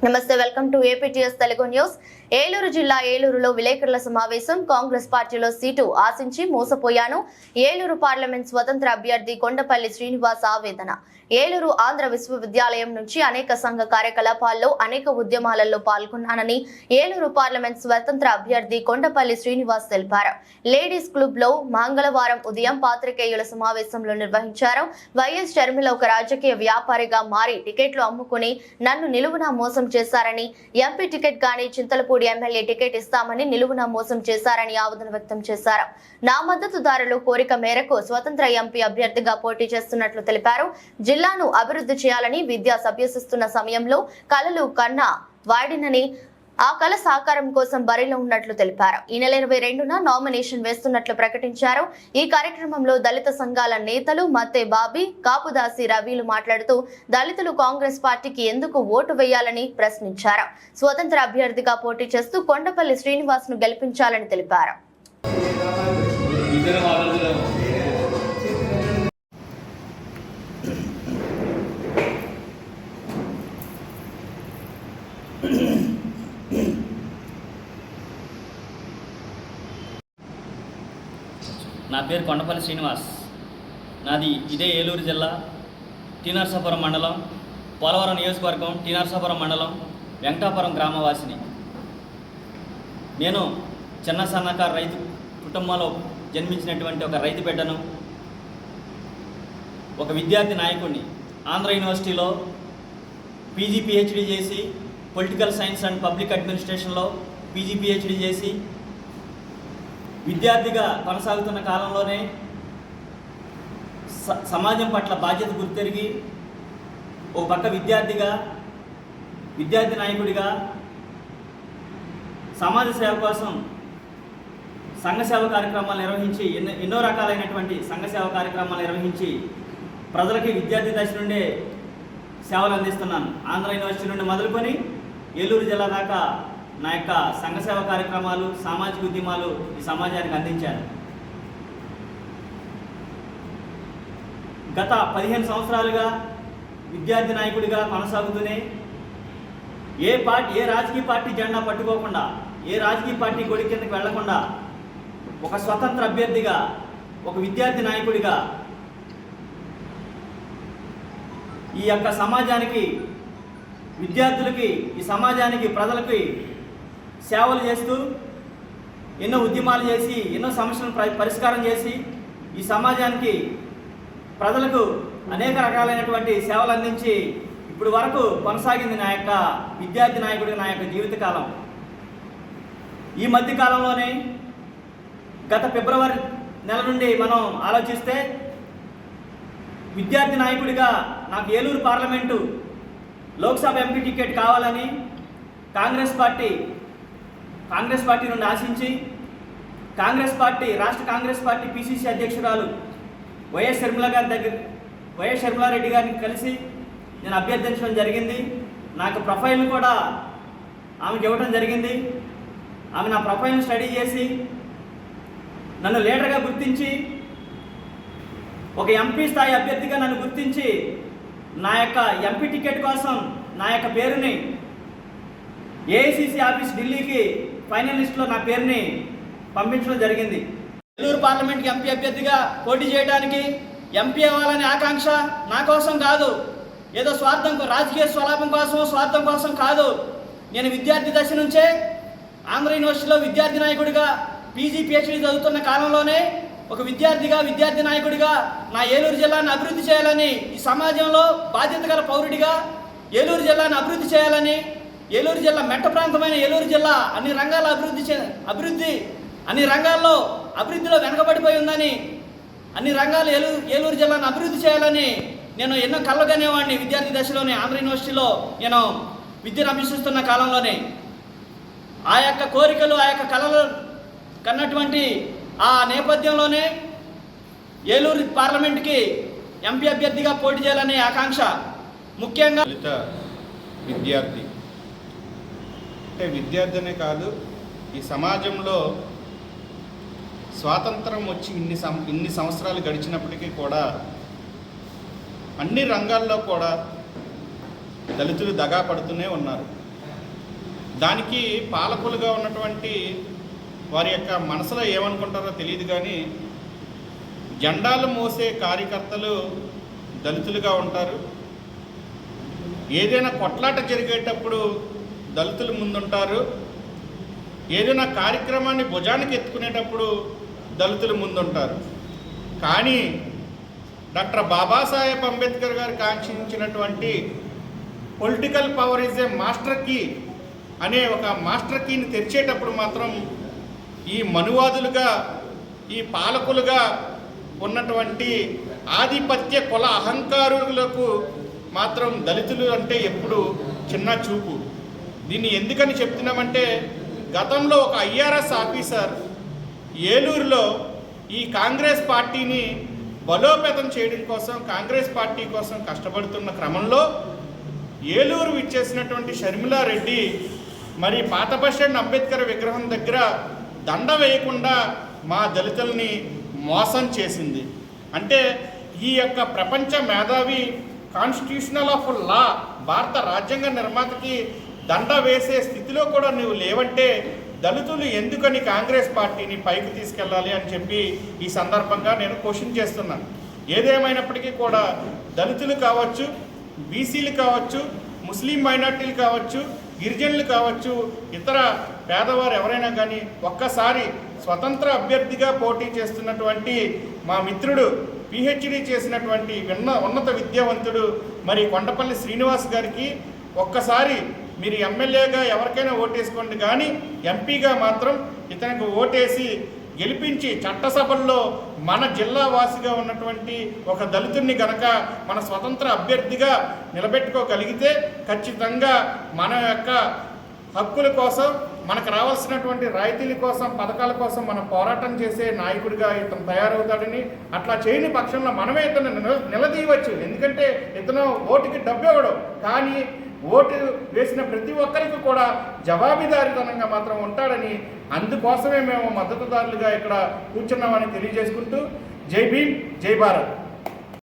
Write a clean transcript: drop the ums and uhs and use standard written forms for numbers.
నమస్తే, welcome to APTS Telugu news. Eluru జిల్లా ఏలూరులో విలేకరుల సమావేశం. కాంగ్రెస్ పార్టీలో సీటు ఆశించి మోసపోయాను. ఏలూరు పార్లమెంట్ స్వతంత్ర అభ్యర్థి కొండపల్లి శ్రీనివాస్ ఆవేదన. ఏలూరు ఆంధ్ర విశ్వవిద్యాలయం నుంచి అనేక సంఘ కార్యకలాపాల్లో అనేక ఉద్యమాలలో పాల్గొన్నానని ఏలూరు పార్లమెంట్ స్వతంత్ర అభ్యర్థి కొండపల్లి శ్రీనివాస్ తెలిపారు. లేడీస్ క్లబ్ లో మంగళవారం ఉదయం పాత్రికేయుల సమావేశంలో నిర్వహించారు. వైఎస్ షర్మిల ఒక రాజకీయ వ్యాపారిగా మారి టికెట్లు అమ్ముకుని నన్ను నిలువునా మోసం చేశారని, ఎంపీ టికెట్ గానీ చింతలపూడి ఎమ్మెల్యే టికెట్ ఇస్తామని నిలువునా మోసం చేశారని ఆవేదన వ్యక్తం చేశారు. నా మద్దతుదారులు కోరిక మేరకు స్వతంత్ర ఎంపీ అభ్యర్థిగా పోటీ చేస్తున్నట్లు తెలిపారు. జిల్లాను అభివృద్ధి చేయాలని విద్యా అభ్యసిస్తున్న సమయంలో కలలు కన్నా వాడినని, ఆ కళ సాకారం కోసం బరిలో ఉన్నట్లు తెలిపారు. ఈ నెల 22న నామినేషన్ వేస్తున్నట్లు ప్రకటించారు. ఈ కార్యక్రమంలో దళిత సంఘాల నేతలు మత్తే బాబీ, కాపుదాసి రవిలు మాట్లాడుతూ దళితులు కాంగ్రెస్ పార్టీకి ఎందుకు ఓటు వేయాలని ప్రశ్నించారు. స్వతంత్ర అభ్యర్థిగా పోటీ చేస్తూ కొండపల్లి శ్రీనివాస్ ను గెలిపించాలని తెలిపారు. నా పేరు కొండపల్లి శ్రీనివాస్. నాది ఇదే ఏలూరు జిల్లా టీ నరసాపురం మండలం, పోలవరం నియోజకవర్గం, టీ నరసాపురం మండలం, వెంకటాపురం గ్రామవాసిని. నేను చిన్న సన్నకారు రైతు కుటుంబంలో జన్మించినటువంటి ఒక రైతు బిడ్డను, ఒక విద్యార్థి నాయకుడిని. ఆంధ్ర యూనివర్సిటీలో పీజీ పిహెచ్డీ చేసి, పొలిటికల్ సైన్స్ అండ్ పబ్లిక్ అడ్మినిస్ట్రేషన్లో పీజీ పిహెచ్డీ చేసి విద్యార్థిగా కొనసాగుతున్న కాలంలోనే సమాజం పట్ల బాధ్యత గుర్తెరిగి ఒక పక్క విద్యార్థి నాయకుడిగా సమాజ సేవ కోసం సంఘ సేవ కార్యక్రమాలు నిర్వహించి ఎన్నో రకాలైనటువంటి సంఘ సేవ కార్యక్రమాలు నిర్వహించి ప్రజలకి విద్యార్థి దశ నుండే సేవలు అందిస్తున్నాను. ఆంధ్ర యూనివర్సిటీ నుండి మొదలుకొని ఏలూరు జిల్లా దాకా నా యొక్క సంఘ సేవ కార్యక్రమాలు, సామాజిక ఉద్యమాలు ఈ సమాజానికి అందించాను. గత 15 సంవత్సరాలుగా విద్యార్థి నాయకుడిగా కొనసాగుతూనే ఏ రాజకీయ పార్టీ జెండా పట్టుకోకుండా, ఏ రాజకీయ పార్టీ గొడి కిందకి వెళ్లకుండా ఒక స్వతంత్ర అభ్యర్థిగా, ఒక విద్యార్థి నాయకుడిగా ఈ యొక్క సమాజానికి, విద్యార్థులకి, ఈ సమాజానికి, ప్రజలకి సేవలు చేస్తూ ఎన్నో ఉద్యమాలు చేసి, ఎన్నో సమస్యలను పరిష్కారం చేసి ఈ సమాజానికి, ప్రజలకు అనేక రకాలైనటువంటి సేవలు అందించి ఇప్పుడు వరకు కొనసాగింది నా యొక్క విద్యార్థి నాయకుడిగా నా యొక్క జీవితకాలం. ఈ మధ్య కాలంలోనే గత ఫిబ్రవరి నెల నుండి మనం ఆలోచిస్తే విద్యార్థి నాయకుడిగా నాకు Eluru parliament Lok Sabha MP ticket కావాలని కాంగ్రెస్ పార్టీ నుండి ఆశించి రాష్ట్ర కాంగ్రెస్ పార్టీ పిసిసి అధ్యక్షురాలు వైఎస్ షర్మిలారెడ్డి గారిని కలిసి నేను అభ్యర్థించడం జరిగింది. నాకు ప్రొఫైల్ కూడా ఆమెకి ఇవ్వడం జరిగింది. ఆమె నా ప్రొఫైల్ని స్టడీ చేసి నన్ను లీడర్గా గుర్తించి, ఒక ఎంపీ స్థాయి అభ్యర్థిగా నన్ను గుర్తించి నా యొక్క ఎంపీ టికెట్ కోసం నా యొక్క పేరుని ఏఐసిసి ఆఫీస్ ఢిల్లీకి ఫైనల్ లిస్టులో నా పేరుని పంపించడం జరిగింది. ఏలూరు పార్లమెంట్కి ఎంపీ అభ్యర్థిగా పోటీ చేయడానికి, ఎంపీ అవ్వాలనే ఆకాంక్ష నా కోసం కాదు, ఏదో రాజకీయ స్వార్థం కోసం కాదు. నేను విద్యార్థి దశ నుంచే ఆంధ్ర యూనివర్సిటీలో విద్యార్థి నాయకుడిగా పీజీ పిహెచ్డీ చదువుతున్న కాలంలోనే ఒక విద్యార్థి నాయకుడిగా నా ఏలూరు జిల్లాను అభివృద్ధి చేయాలని, ఈ సమాజంలో బాధ్యత గల పౌరుడిగా ఏలూరు జిల్లాను అభివృద్ధి చేయాలని, ఏలూరు జిల్లా మెట్ట ప్రాంతమైన ఏలూరు జిల్లా అన్ని రంగాల్లో అభివృద్ధిలో వెనకబడిపోయి ఉందని, అన్ని రంగాలు ఏలూరు జిల్లాను అభివృద్ధి చేయాలని నేను ఎన్నో కలగనేవాడిని. విద్యార్థి దశలోనే ఆంధ్ర యూనివర్సిటీలో నేను విద్యను అభ్యసిస్తున్న కాలంలోనే ఆ యొక్క కోరికలు, ఆ యొక్క కళలు కన్నటువంటి ఆ నేపథ్యంలోనే ఏలూరు పార్లమెంట్కి ఎంపీ అభ్యర్థిగా పోటీ చేయాలనే ఆకాంక్ష. ముఖ్యంగా విద్యార్థి అంటే విద్యార్థినే కాదు, ఈ సమాజంలో స్వాతంత్రం వచ్చి ఇన్ని సంవత్సరాలు గడిచినప్పటికీ కూడా అన్ని రంగాల్లో కూడా దళితులు దగా పడుతూనే ఉన్నారు. దానికి పాలకులుగా ఉన్నటువంటి వారి యొక్క మనసులో ఏమనుకుంటారో తెలియదు, కానీ జెండాలు మోసే కార్యకర్తలు దళితులుగా ఉంటారు. ఏదైనా కొట్లాట జరిగేటప్పుడు దళితులు ముందుంటారు. ఏదైనా కార్యక్రమాన్ని భుజానికి ఎత్తుకునేటప్పుడు దళితులు ముందుంటారు. కానీ డాక్టర్ బాబాసాహెబ్ అంబేద్కర్ గారు కాంక్షించినటువంటి political power is a master key అనే ఒక మాస్టర్ కీని తెరిచేటప్పుడు మాత్రం ఈ మనువాదులుగా, ఈ పాలకులుగా ఉన్నటువంటి ఆధిపత్య కుల అహంకారులకు మాత్రం దళితులు అంటే ఎప్పుడు చిన్న చూపు. దీన్ని ఎందుకని చెప్తున్నామంటే, గతంలో ఒక ఐఆర్ఎస్ ఆఫీసర్ ఏలూరులో ఈ కాంగ్రెస్ పార్టీని బలోపేతం చేయడం కోసం, కాంగ్రెస్ పార్టీ కోసం కష్టపడుతున్న క్రమంలో ఏలూరు విచ్చేసినటువంటి షర్మిలారెడ్డి మరి పాత బస్టాండ్ అంబేద్కర్ విగ్రహం దగ్గర దండ వేయకుండా మా దళితుల్ని మోసం చేసింది. అంటే ఈ యొక్క ప్రపంచ మేధావి, కాన్స్టిట్యూషనల్ ఆఫ్ లా, భారత రాజ్యాంగ నిర్మాతకి దండ వేసే స్థితిలో కూడా నువ్వు లేవంటే దళితులు ఎందుకని కాంగ్రెస్ పార్టీని పైకి తీసుకెళ్ళాలి అని చెప్పి ఈ సందర్భంగా నేను క్వశ్చన్ చేస్తున్నాను. ఏదేమైనప్పటికీ కూడా దళితులు కావచ్చు, బీసీలు కావచ్చు, ముస్లిం మైనార్టీలు కావచ్చు, గిరిజనులు కావచ్చు, ఇతర పేదవారు ఎవరైనా కానీ ఒక్కసారి స్వతంత్ర అభ్యర్థిగా పోటీ చేస్తున్నటువంటి మా మిత్రుడు పిహెచ్డి చేసినటువంటి ఉన్నత విద్యావంతుడు మరి కొండపల్లి శ్రీనివాస్ గారికి ఒక్కసారి మీరు ఎమ్మెల్యేగా ఎవరికైనా ఓటేసుకోండి, కానీ ఎంపీగా మాత్రం ఇతనికి ఓటేసి గెలిపించి చట్టసభల్లో మన జిల్లా వాసిగా ఉన్నటువంటి ఒక దళితుడిని గనక మన స్వతంత్ర అభ్యర్థిగా నిలబెట్టుకోగలిగితే ఖచ్చితంగా మన యొక్క హక్కుల కోసం, మనకు రావాల్సినటువంటి రాయితీల కోసం, పథకాల కోసం మనం పోరాటం చేసే నాయకుడిగా ఇతను తయారవుతాడని, అట్లా చేయని పక్షంలో మనమే ఇతను నిలదీయవచ్చు. ఎందుకంటే ఇతను ఓటుకి డబ్బు ఇవ్వడం, కానీ ఓటు వేసిన ప్రతి ఒక్కరికి కూడా జవాబుదారీతనంగా మాత్రం ఉంటాడని, అందుకోసమే మేము మద్దతుదారులుగా ఇక్కడ కూర్చున్నామని తెలియజేసుకుంటూ జై భీమ్, జై భారత్.